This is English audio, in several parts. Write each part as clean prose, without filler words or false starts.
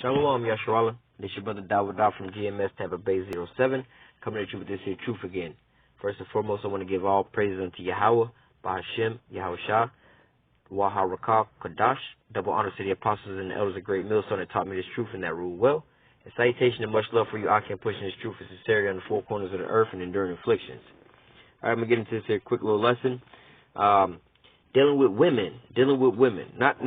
Shalom, Yasharala. This your brother Dawud from GMS Tampa Bay 07, coming at you with this here truth again. First and foremost, I want to give all praises unto Yahweh, Bahashem, Yahweh Shah, Waha Rakah, Kadash, double honor to the apostles and the elders of Great Millstone that taught me this truth and that rule well. And salutation and much love for you, Akim, pushing this truth and sincerity on the four corners of the earth and enduring afflictions. All right, I'm going to get into this here quick little lesson. Dealing with women. Not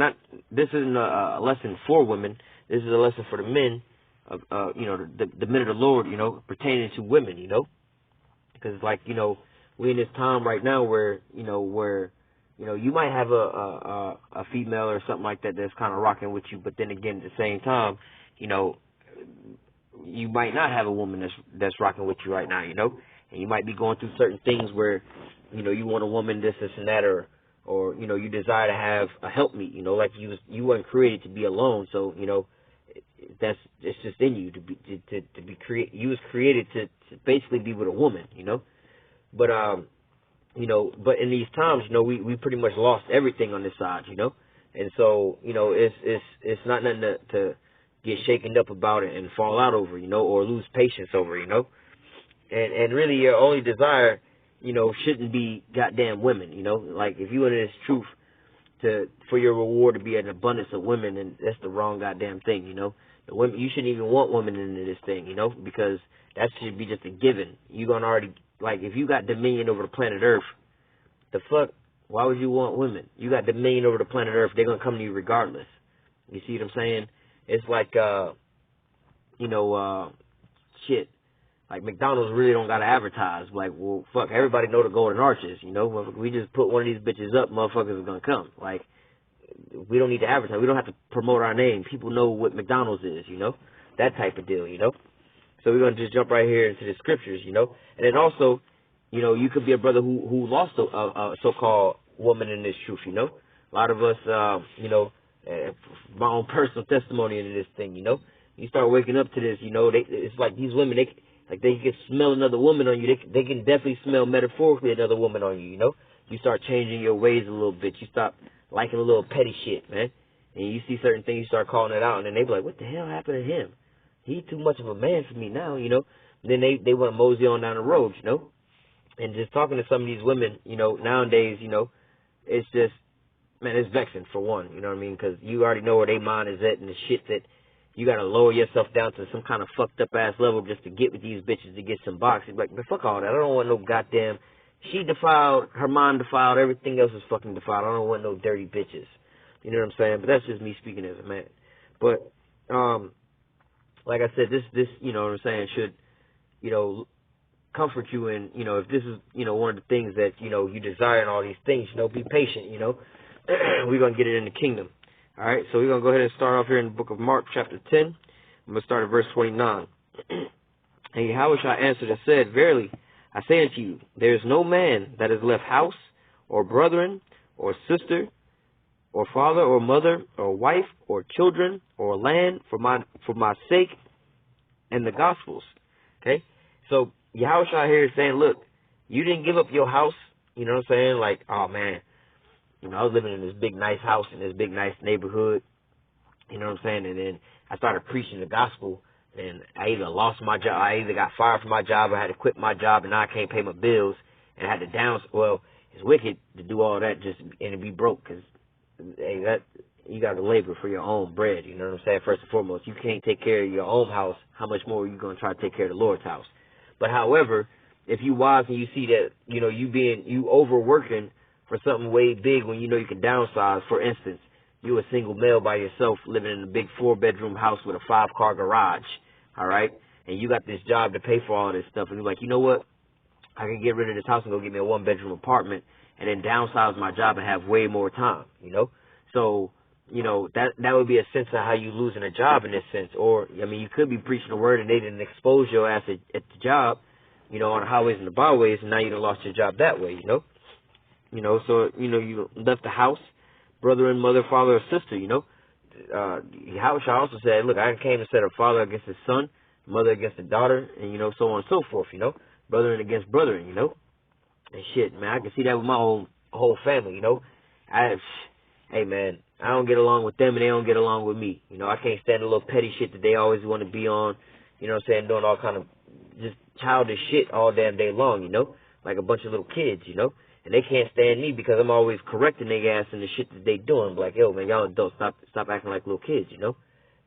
this isn't a lesson for women. This is a lesson for the men of the men of the Lord, pertaining to women, because we in this time right now where you might have a female or something like that that's kind of rocking with you, but then again at the same time, you might not have a woman that's rocking with you right now, and you might be going through certain things where you want a woman this and that, or you desire to have a helpmeet, like you weren't created to be alone, so it's just in you to be created. You was created to basically be with a woman, but but in these times, we pretty much lost everything on this side, and so it's not nothing to get shaken up about it and fall out over, or lose patience over, and really your only desire, shouldn't be goddamn women, like if you into this truth for your reward to be an abundance of women, and that's the wrong goddamn thing, The women, you shouldn't even want women into this thing, because that should be just a given. You gonna already, like, if you got dominion over the planet Earth, the fuck, why would you want women? You got dominion over the planet Earth, they're gonna come to you regardless. You see what I'm saying? It's like, shit. Like, McDonald's really don't gotta advertise. Like, well, fuck, everybody know the Golden Arches, We just put one of these bitches up, motherfuckers are gonna come. Like, we don't need to advertise. We don't have to promote our name. People know what McDonald's is, That type of deal, So we're going to just jump right here into the scriptures, And then also, you could be a brother who lost a so-called woman in this truth, A lot of us, my own personal testimony into this thing, You start waking up to this, it's like these women, they can smell another woman on you. They can definitely smell metaphorically another woman on you, You start changing your ways a little bit. You stop liking a little petty shit, man. And you see certain things, you start calling it out, and then they be like, what the hell happened to him? He's too much of a man for me now, And then they want to mosey on down the road, And just talking to some of these women, nowadays, it's just, man, it's vexing for one, you know what I mean? Because you already know where their mind is at and the shit that you got to lower yourself down to some kind of fucked up ass level just to get with these bitches to get some boxing. Like, man, fuck all that. I don't want no goddamn... She defiled, her mind defiled, everything else is fucking defiled. I don't want no dirty bitches. You know what I'm saying? But that's just me speaking as a man. But, like I said, this, you know what I'm saying, should, comfort you in, if this is, one of the things that, you desire and all these things, be patient, We're going to get it in the kingdom. All right, so we're going to go ahead and start off here in the book of Mark, chapter 10. I'm going to start at verse 29. And Yahweh shall answered and said, verily, I say unto you, there is no man that has left house, or brethren, or sister, or father, or mother, or wife, or children, or land, for my sake and the gospels. Okay? So, Yahushua here is saying, look, you didn't give up your house, you know what I'm saying? Like, oh man, I was living in this big nice house in this big nice neighborhood, you know what I'm saying? And then I started preaching the gospel, and I either lost my job, I either got fired from my job, or I had to quit my job, and now I can't pay my bills, and I had to well, it's wicked to do all that and be broke, because, hey, you got to labor for your own bread, you know what I'm saying? First and foremost, you can't take care of your own house, how much more are you going to try to take care of the Lord's house? But however, if you wise and you see that, you overworking for something way big when you can downsize, for instance, you a single male by yourself living in a big 4-bedroom house with a 5-car garage, all right? And you got this job to pay for all this stuff, and you're like, you know what? I can get rid of this house and go get me a 1-bedroom apartment and then downsize my job and have way more time, So, that would be a sense of how you losing a job in this sense. Or, you could be preaching the word and they didn't expose your ass at the job, on the highways and the byways, and now you done lost your job that way, So, you left the house, brother and mother, father or sister, Yahweh also said, look, I came to set a father against his son, mother against the daughter, and, so on and so forth, brother against brother, and shit, man, I can see that with my whole family, hey, man, I don't get along with them and they don't get along with me. You know, I can't stand the little petty shit that they always want to be on, you know what I'm saying, doing all kind of just childish shit all damn day long, you know, like a bunch of little kids, you know, and they can't stand me because I'm always correcting their ass in the shit that they doing. Like, yo, man, y'all adults, stop acting like little kids, you know,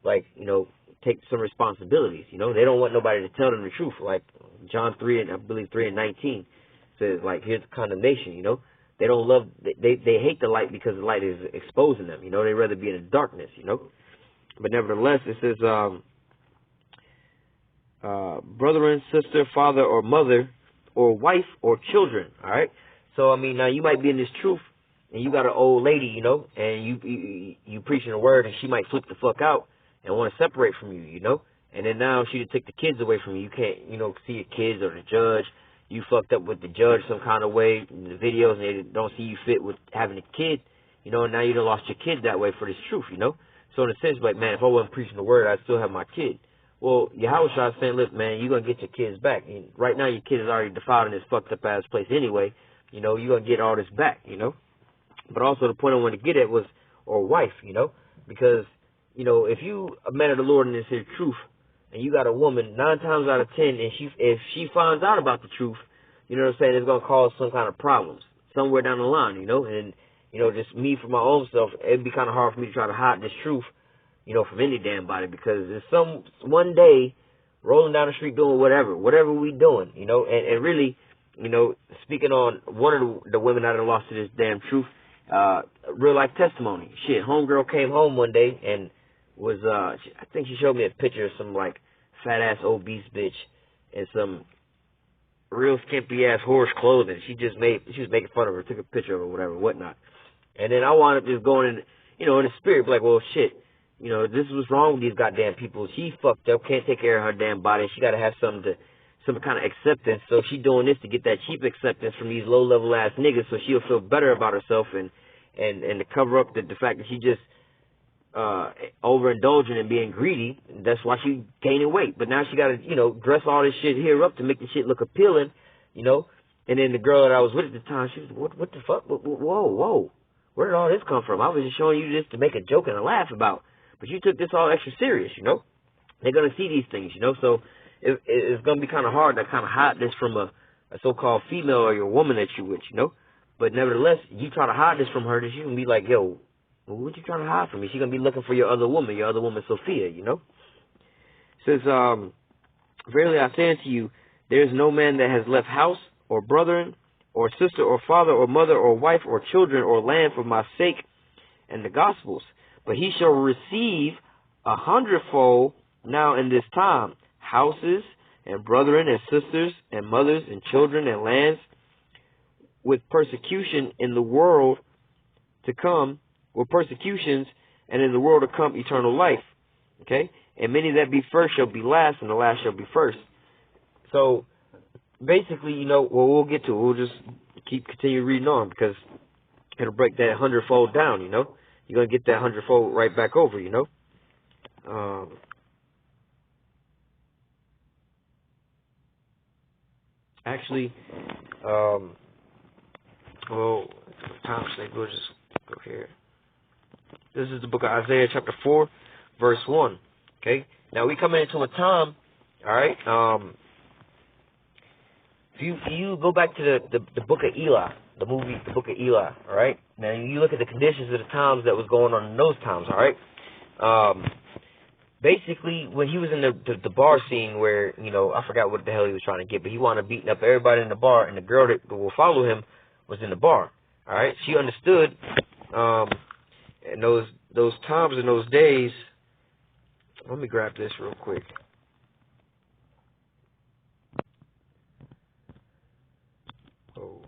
like, you know, take some responsibilities, you know. They don't want nobody to tell them the truth. Like John 3 and I believe 3:19 says, like, here's the condemnation, you know. They don't love, they hate the light because the light is exposing them, you know. They'd rather be in the darkness, you know. But nevertheless, it says, brother and sister, father or mother, or wife or children, all right? So, I mean, now you might be in this truth, and you got an old lady, you know, and you preaching the word, and she might flip the fuck out and want to separate from you, you know. And then now she take the kids away from you. You can't, you know, see your kids or the judge. You fucked up with the judge some kind of way in the videos, and they don't see you fit with having a kid, you know, and now you done lost your kid that way for this truth, you know. So in a sense, like, man, if I wasn't preaching the word, I'd still have my kid. Well, Yahweh Shai saying, look, man, you're going to get your kids back. And right now your kid is already defiled in this fucked up ass place anyway. You know, you're going to get all this back, you know. But also the point I wanted to get at was, or wife, you know, because, you know, if you a man of the Lord and this is truth, and you got a woman 9 times out of 10, and if she finds out about the truth, you know what I'm saying, it's going to cause some kind of problems somewhere down the line, you know. And, you know, just me for my own self, it'd be kind of hard for me to try to hide this truth, you know, from any damn body, because there's one day rolling down the street doing whatever we doing, you know, and really, you know, speaking on one of the women that I lost to this damn truth, real life testimony. Shit, homegirl came home one day and was, I think she showed me a picture of some like fat ass obese bitch in some real skimpy ass horse clothing. She was making fun of her, took a picture of her, whatever, whatnot. And then I wound up just going in, you know, in the spirit, like, well, shit, you know, this is what's wrong with these goddamn people. She fucked up, can't take care of her damn body. She got to have some kind of acceptance. So she doing this to get that cheap acceptance from these low level ass niggas, so she'll feel better about herself and to cover up the fact that she just overindulging and being greedy. That's why she gaining weight. But now she got to, you know, dress all this shit here up to make the shit look appealing, you know. And then the girl that I was with at the time, she was, what the fuck? Whoa. Where did all this come from? I was just showing you this to make a joke and a laugh about. But you took this all extra serious, you know. They're going to see these things, you know. So it's going to be kind of hard to kind of hide this from a so-called female or your woman that you with, you know. But nevertheless, you try to hide this from her, that she can be like, yo, what you trying to hide from me? She's going to be looking for your other woman Sophia, you know. It says, verily I say unto you, there is no man that has left house or brethren or sister or father or mother or wife or children or land for my sake and the gospel's, but he shall receive 100-fold now in this time, houses and brethren and sisters and mothers and children and lands, with persecution in the world to come, with persecutions, and in the world to come eternal life. Okay? And many that be first shall be last, and the last shall be first. So basically, you know, well, we'll get to it. We'll just continue reading on, because it'll break that 100-fold down, you know. You're going to get that 100-fold right back over, you know. Actually, well, time's sake, we'll just go here. This is the book of Isaiah, chapter 4, verse 1. Okay? Now, we coming into a time, all right, if you go back to the book of Eli, the movie, the book of Eli, all right? Now, you look at the conditions of the times that was going on in those times, all right? Basically, when he was in the bar scene where, you know, I forgot what the hell he was trying to get, but he wound up beating up everybody in the bar, and the girl that will follow him was in the bar, all right? She understood, in those times and those days. Let me grab this real quick. Oh.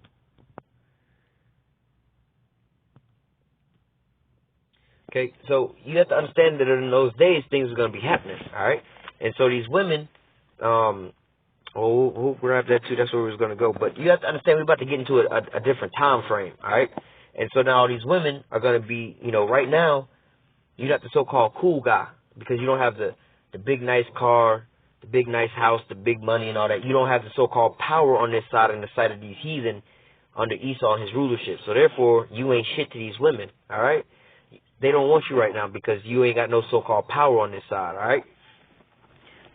Okay, so you have to understand that in those days things are going to be happening, all right? And so these women, we'll grab that too. That's where we was going to go. But you have to understand we're about to get into a different time frame, all right? And so now these women are going to be, you know, right now, you're not the so-called cool guy, because you don't have the big nice car, the big nice house, the big money and all that. You don't have the so-called power on this side and the side of these heathen under Esau and his rulership. So therefore, you ain't shit to these women, all right? they don't want you right now because you ain't got no so-called power on this side, all right?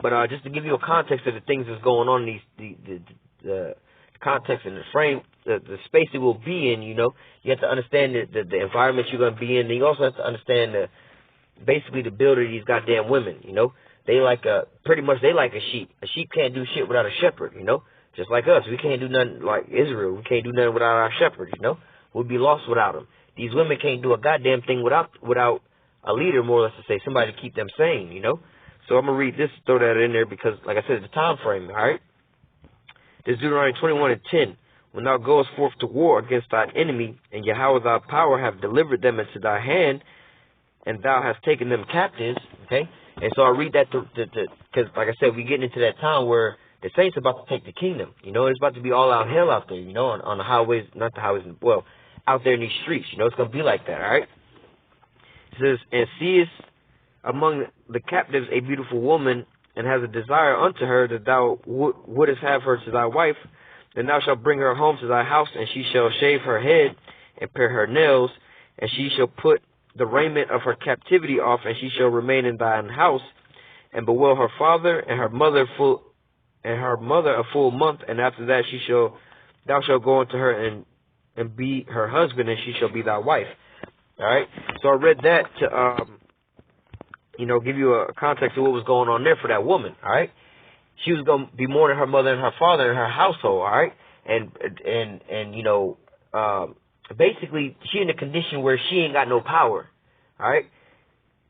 But just to give you a context of the things that's going on in the context and the frame, the space it will be in, you know, you have to understand the environment you're going to be in. And you also have to understand basically the build of these goddamn women, you know. They like pretty much they like a sheep. A sheep can't do shit without a shepherd, you know. Just like us, we can't do nothing like Israel. We can't do nothing without our shepherd, you know. We'll be lost without them. These women can't do a goddamn thing without a leader, more or less to say, somebody to keep them sane, you know. So I'm going to read this, throw that in there because, like I said, it's the time frame, all right? This is Deuteronomy 21:10. When thou goest forth to war against thine enemy, and Yahweh thy power have delivered them into thy hand, and thou hast taken them captives, okay? And so I read that because, like I said, we're getting into that time where the saints about to take the kingdom. You know, it's about to be all out hell out there, you know, on the highways, not the highways, well, out there in these streets. You know, it's going to be like that, all right? It says, and seest among the captives a beautiful woman, and has a desire unto her, that thou wouldest have her to thy wife, then thou shalt bring her home to thy house, and she shall shave her head, and pare her nails, and she shall put the raiment of her captivity off, and she shall remain in thine house, and bewail her father and her mother a full month, and after that thou shalt go unto her and be her husband, and she shall be thy wife. All right. So I read that to you know, give you a context of what was going on there for that woman. All right. She was going to be mourning her mother and her father in her household. All right. And you know, basically she in a condition where she ain't got no power. All right.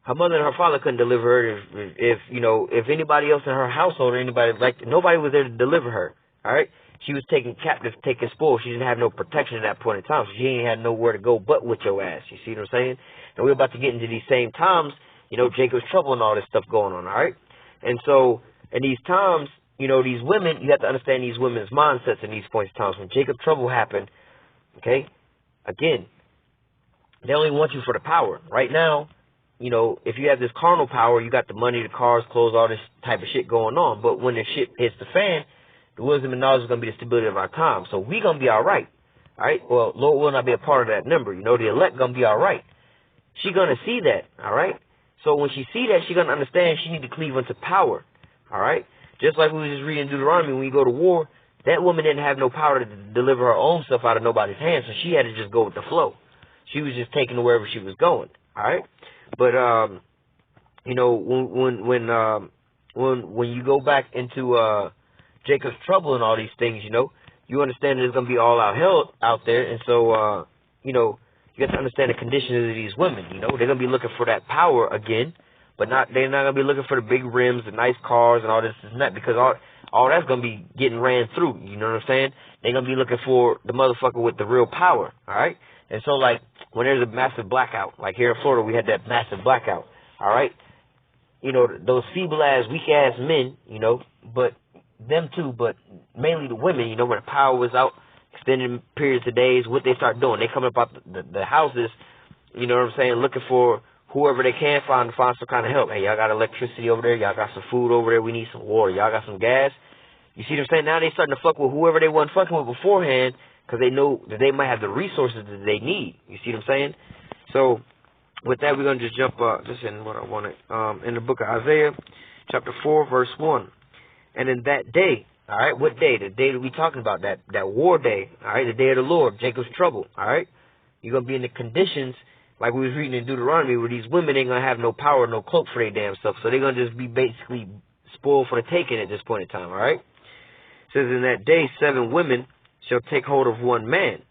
Her mother and her father couldn't deliver her if you know, if anybody else in her household or anybody, like, nobody was there to deliver her. All right. She was taken captive, taken spoiled. She didn't have no protection at that point in time. So she ain't had nowhere to go but with your ass. You see what I'm saying? And we're about to get into these same times, you know, Jacob's trouble and all this stuff going on. All right. And so in these times, you know, these women, you have to understand these women's mindsets in these points in times. When Jacob's trouble happened, okay, again, they only want you for the power. Right now, you know, if you have this carnal power, you got the money, the cars, clothes, all this type of shit going on. But when the shit hits the fan, the wisdom and knowledge is going to be the stability of our time. So we going to be all right. All right? Well, Lord will not be a part of that number. You know, the elect going to be all right. She going to see that. All right? So when she see that, she going to understand she need to cleave unto power. All right? Just like we was just reading Deuteronomy, when you go to war, that woman didn't have no power to deliver her own stuff out of nobody's hands. So she had to just go with the flow. She was just taking her wherever she was going. All right? But, you know, when you go back into, Jacob's trouble and all these things, you know, you understand there's going to be all out hell out there. And so, you know, you have to understand the conditions of these women. You know, they're going to be looking for that power again, but they're not going to be looking for the big rims, the nice cars and all this and that, because all that's going to be getting ran through. You know what I'm saying? They're going to be looking for the motherfucker with the real power. All right. And so, like, when there's a massive blackout, like here in Florida, we had that massive blackout. All right. You know, those feeble ass, weak ass men, you know, but them too, but mainly the women, you know, when the power was out, extended periods of days, what they start doing, they come up out the houses, you know what I'm saying, looking for whoever they can find to find some kind of help. Hey, y'all got electricity over there, y'all got some food over there, we need some water, y'all got some gas. You see what I'm saying? Now they starting to fuck with whoever they wasn't fucking with beforehand, because they know that they might have the resources that they need. You see what I'm saying? So with that, we're going to just jump just in what I wanted, in the book of Isaiah, chapter 4, verse 1. And in that day, all right, what day? The day that we talking about, that war day, all right, the day of the Lord, Jacob's trouble, all right? You're going to be in the conditions, like we was reading in Deuteronomy, where these women ain't going to have no power, no cloak for their damn stuff. So they're going to just be basically spoiled for the taking at this point in time, all right? It says, in that day, 7 women shall take hold of one man,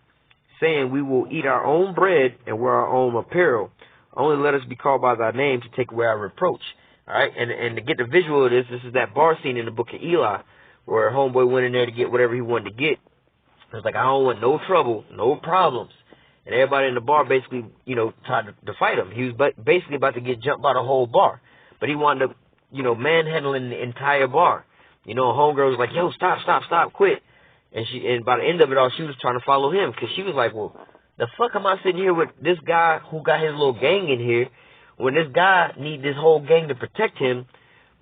saying, we will eat our own bread and wear our own apparel. Only let us be called by thy name to take away our reproach. All right, and to get the visual of this is that bar scene in the book of Eli, where homeboy went in there to get whatever he wanted to get. It was like, I don't want no trouble, no problems. And everybody in the bar basically, you know, tried to fight him. He was basically about to get jumped by the whole bar. But he wanted to, you know, manhandling the entire bar. You know, homegirl was like, yo, stop, quit. And by the end of it all, she was trying to follow him, because she was like, well, the fuck am I sitting here with this guy who got his little gang in here, when this guy need this whole gang to protect him,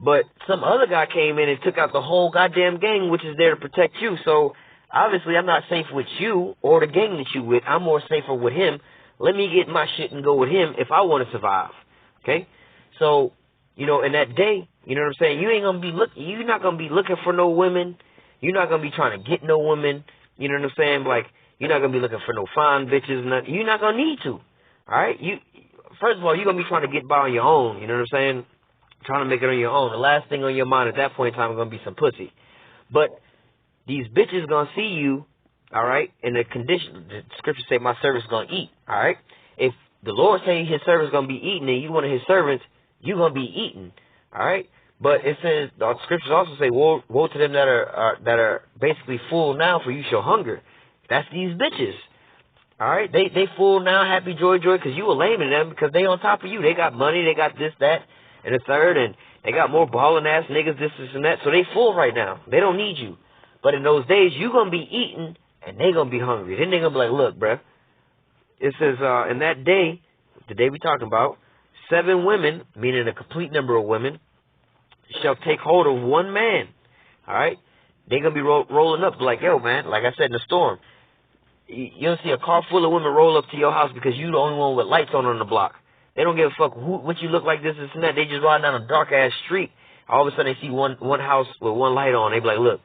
but some other guy came in and took out the whole goddamn gang, which is there to protect you. So obviously I'm not safe with you or the gang that you with. I'm more safer with him. Let me get my shit and go with him if I want to survive. Okay? So, you know, in that day, you know what I'm saying? You're not gonna be looking for no women. You're not gonna be trying to get no women. You know what I'm saying? Like, you're not gonna be looking for no fine bitches. Nothing. You're not gonna need to. All right? First of all, you're gonna be trying to get by on your own. You know what I'm saying? Trying to make it on your own. The last thing on your mind at that point in time is gonna be some pussy. But these bitches gonna see you, all right, in the condition. The scriptures say, "My servant's gonna eat." All right. If the Lord say His servant's gonna be eating, and you one of His servants, you're gonna be eating. All right. But it says, the scriptures also say, woe to them that are basically full now, for you shall hunger. That's these bitches. All right. They full now, happy, joy, because you were lame in them, because they on top of you. They got money, they got this, that, and the third, and they got more balling ass niggas, this and that. So they full right now. They don't need you. But in those days, you gonna be eating, and they gonna be hungry. Then they gonna be like, look, bruh. It says, in that day, the day we talking about, 7 women, meaning a complete number of women, shall take hold of one man. All right? They're going to be rolling up like, yo, man, like I said in the storm. You don't see a car full of women roll up to your house because you the only one with lights on the block. They don't give a fuck what you look like, this and that. They just ride down a dark-ass street. All of a sudden, they see one house with one light on. They be like, look,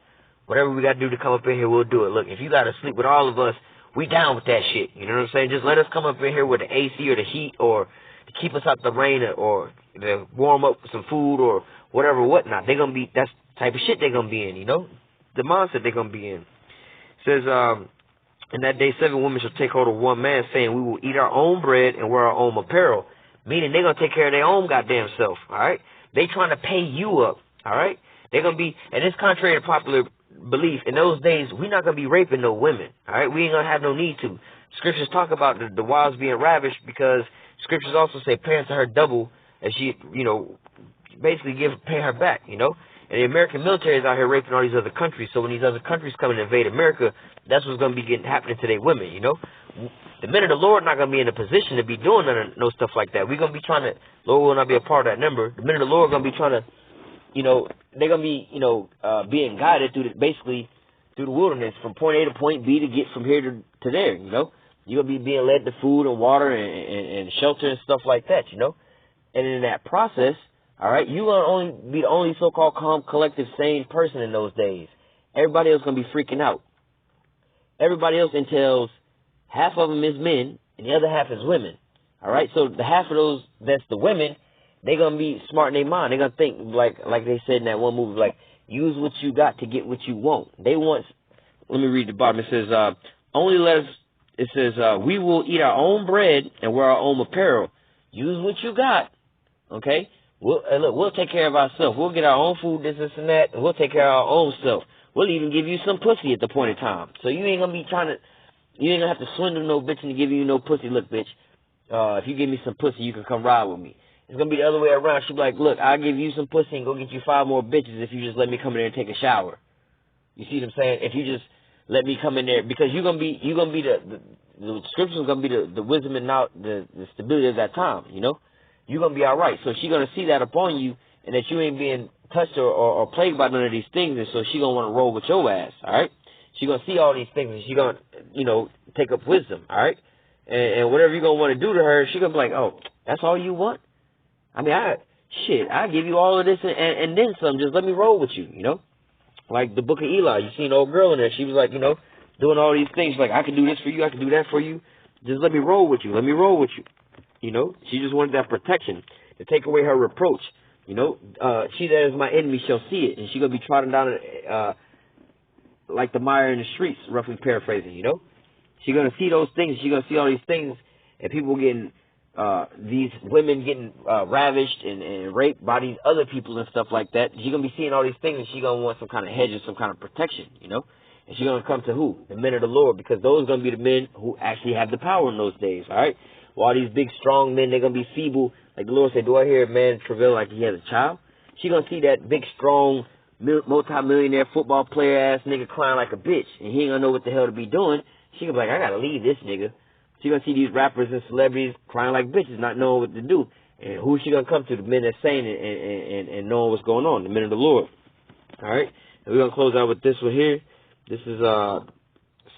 whatever we got to do to come up in here, we'll do it. Look, if you got to sleep with all of us, we down with that shit. You know what I'm saying? Just let us come up in here with the AC or the heat, or to keep us out the rain, or to warm up some food or whatever, whatnot. They're going to be, that's the type of shit they're going to be in, you know? The mindset they're going to be in. It says, in that day 7 women shall take hold of one man, saying, we will eat our own bread and wear our own apparel. Meaning they're going to take care of their own goddamn self, all right? They trying to pay you up, all right? They're going to be, and it's contrary to popular belief, in those days, we're not going to be raping no women, all right? We ain't going to have no need to. Scriptures talk about the wives being ravished, because scriptures also say pay unto her double as she, you know, basically pay her back, you know? And the American military is out here raping all these other countries, so when these other countries come and invade America, that's what's going to be happening to their women, you know? The men of the Lord not going to be in a position to be doing no stuff like that. We're going to be trying to, Lord will not be a part of that number. The men of the Lord are going to be trying to, you know, they're going to be, you know, being guided basically through the wilderness from point A to point B to get from here to there, you know? You're going to be being led to food and water and shelter and stuff like that, you know? And in that process, all right, you're going to be the only so-called calm, collective, sane person in those days. Everybody else going to be freaking out. Everybody else entails half of them is men and the other half is women. All right, so the half of those that's the women, they're going to be smart in their mind. They're going to think like they said in that one movie, like, use what you got to get what you want. They want, let me read the bottom. It says, we will eat our own bread and wear our own apparel. Use what you got, okay? We'll take care of ourselves. We'll get our own food, this and that, and we'll take care of our own self. We'll even give you some pussy at the point in time. So you ain't going to be you ain't going to have to swindle no bitch into giving you no pussy. Look, bitch, if you give me some pussy, you can come ride with me. It's going to be the other way around. She'll be like, look, I'll give you some pussy and go get you 5 more bitches if you just let me come in there and take a shower. You see what I'm saying? If you just let me come in there, because you're going to be the scriptures are going to be the wisdom and now the stability of that time, you know? You're going to be all right. So she's going to see that upon you and that you ain't being touched or plagued by none of these things, and so she's going to want to roll with your ass, all right? She's going to see all these things, and she's going to, you know, take up wisdom, all right? And whatever you're going to want to do to her, she's going to be like, oh, that's all you want? I mean, I give you all of this and then some. Just let me roll with you, you know? Like the book of Eli. You seen an old girl in there. She was like, you know, doing all these things. Like, I can do this for you. I can do that for you. Just let me roll with you. Let me roll with you. You know? She just wanted that protection to take away her reproach. You know? She that is my enemy shall see it. And she's going to be trotting down like the mire in the streets, roughly paraphrasing, you know? She's going to see those things. She's going to see all these things and people getting, these women getting ravished and raped by these other people and stuff like that. She's going to be seeing all these things and she's going to want some kind of hedge or some kind of protection, you know? And she's going to come to who? The men of the Lord, because those are going to be the men who actually have the power in those days, all right? While these big, strong men, they're going to be feeble. Like the Lord said, do I hear a man travail like he has a child? She's going to see that big, strong, multi-millionaire football player-ass nigga crying like a bitch, and he ain't going to know what the hell to be doing. She going to be like, I got to leave this nigga. She's going to see these rappers and celebrities crying like bitches, not knowing what to do. And who's she going to come to? The men that's sane and knowing what's going on, the men of the Lord. All right? And we're going to close out with this one here. This is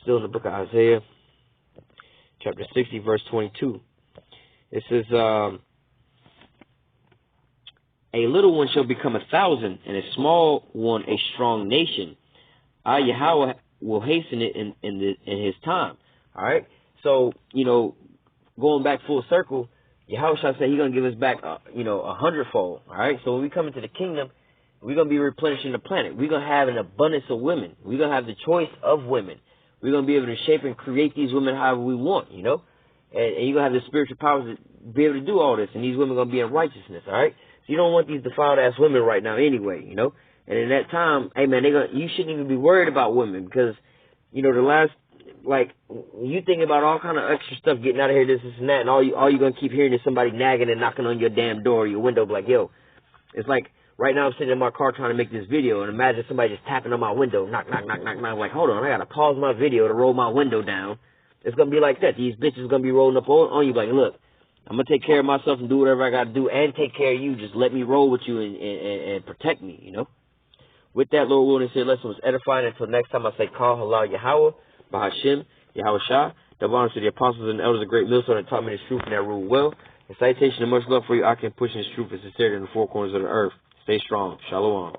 still in the book of Isaiah, chapter 60, verse 22. It says, a little one shall become 1,000, and a small one a strong nation. Yahweh will hasten it in his time. All right. So, going back full circle, Yahweh shall say He's gonna give us back, 100-fold. All right. So when we come into the kingdom, we're gonna be replenishing the planet. We're gonna have an abundance of women. We're gonna have the choice of women. We're gonna be able to shape and create these women however we want. And you're gonna have the spiritual powers to be able to do all this. And these women are gonna be in righteousness. All right. So you don't want these defiled ass women right now anyway. And in that time, hey man, you shouldn't even be worried about women because, the last, you thinking about all kind of extra stuff getting out of here, this and that, and all you're gonna keep hearing is somebody nagging and knocking on your damn door or your window, like, yo, it's like right now I'm sitting in my car trying to make this video, and imagine somebody just tapping on my window, knock, knock, knock, knock, knock. I'm like, hold on, I gotta pause my video to roll my window down. It's gonna be like that. These bitches are gonna be rolling up on you, like, look, I'm gonna take care of myself and do whatever I gotta do, and take care of you. Just let me roll with you and protect me, With that, Lord willing, this lesson was edifying. Until next time, I say, call halal Yahweh, Bahashim, Yahweh Shah. Double honors to the apostles and elders of Great Millstone that taught me this truth and that rule well. And citation and much love for you. I can push this truth and sincerity in the four corners of the earth. Stay strong. Shalom.